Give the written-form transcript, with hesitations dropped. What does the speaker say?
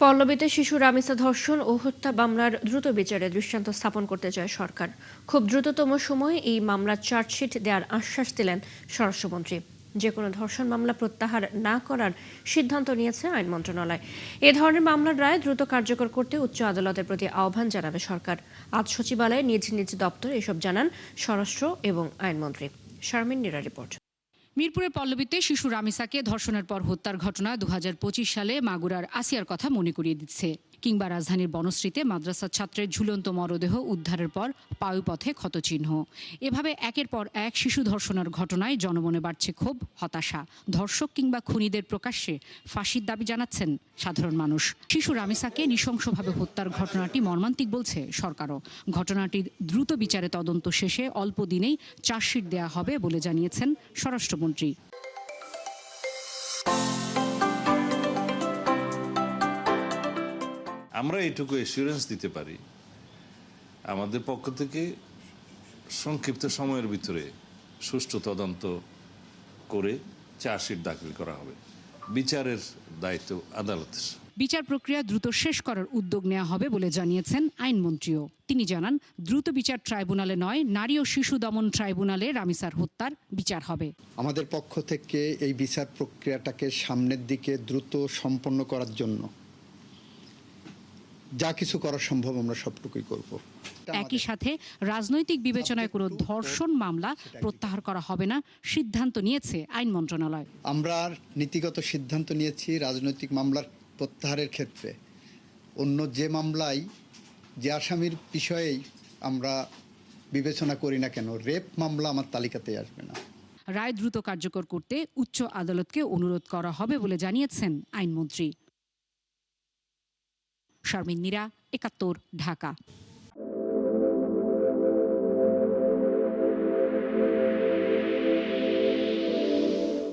পল্লবীতে শিশু রামিসা ধর্ষণ ও হত্যা মামলার দ্রুত বিচারে দৃষ্টান্ত স্থাপন করতে চায় সরকার। খুব দ্রুততম সময়ে এই মামলার চার্জশিট দেওয়ার আশ্বাস দিলেন স্বরাষ্ট্রমন্ত্রী। যে কোনো ধর্ষণ মামলা প্রত্যাহার না করার সিদ্ধান্ত নিয়েছে আইন মন্ত্রণালয়। এ ধরনের মামলার রায় দ্রুত কার্যকর করতে উচ্চ আদালতের প্রতি আহ্বান জানাবে সরকার। আজ সচিবালয়ে নিজ নিজ দপ্তরে এসব জানান স্বরাষ্ট্র এবং আইনমন্ত্রী। শারমিন নীরা রিপোর্ট। মিরপুরের পল্লবীতে শিশু রামিসাকে ধর্ষণের পর হত্যার ঘটনা 2025 সালে মাগুরার আসিয়ার কথা মনে করিয়ে দিচ্ছে, কিংবা রাজধানীর বনশ্রীতে মাদ্রাসা ছাত্রের ঝুলন্ত মরদেহ উদ্ধারের পর পায়ুপথে ক্ষতচিহ্ন। এভাবে একের পর এক শিশু ধর্ষণের ঘটনায় জনমনে বাড়ছে ক্ষোভ, হতাশা। ধর্ষক কিংবা খুনিদের প্রকাশ্যে ফাঁসির দাবি জানাচ্ছেন সাধারণ মানুষ। শিশু রামিসাকে নৃশংসভাবে হত্যার ঘটনাটি মর্মান্তিক বলছে সরকারও। ঘটনাটির দ্রুত বিচারে তদন্ত শেষে অল্প দিনেই চার্জশিট দেওয়া হবে বলে জানিয়েছেন স্বরাষ্ট্রমন্ত্রী। আমরা এটুকু এসিউরেন্স দিতে পারি, আমাদের পক্ষ থেকে সংক্ষিপ্ত সময়ের ভিতরে সুষ্ঠু তদন্ত করে চার্জশিট দাখিল করা হবে। বিচারের দায়িত্ব আদালতের। বিচার প্রক্রিয়া দ্রুত শেষ করার উদ্যোগ নেওয়া হবে বলে জানিয়েছেন আইনমন্ত্রীও। তিনি জানান, দ্রুত বিচার ট্রাইব্যুনালে নয়, নারী ও শিশু দমন ট্রাইব্যুনালে রামিসার হত্যার বিচার হবে। আমাদের পক্ষ থেকে এই বিচার প্রক্রিয়াটাকে সামনের দিকে দ্রুত সম্পন্ন করার জন্য যা কিছু করা সম্ভব আমরা সবটুকুই করব। একই সাথে রাজনৈতিক বিবেচনায় কোনো ধর্ষণ মামলা প্রত্যাহার করা হবে না সিদ্ধান্ত নিয়েছে আইন মন্ত্রণালয়। আমরা নীতিগত সিদ্ধান্ত নিয়েছি রাজনৈতিক মামলার প্রত্যাহারের ক্ষেত্রে অন্য যে মামলায় যে আসামির বিষয়েই আমরা বিবেচনা করি না কেন, রেপ মামলা আমার তালিকাতে আসবে না। রায় দ্রুত কার্যকর করতে উচ্চ আদালতকে অনুরোধ করা হবে বলে জানিয়েছেন আইনমন্ত্রী। শারমিন নীরা, ৭১, ঢাকা।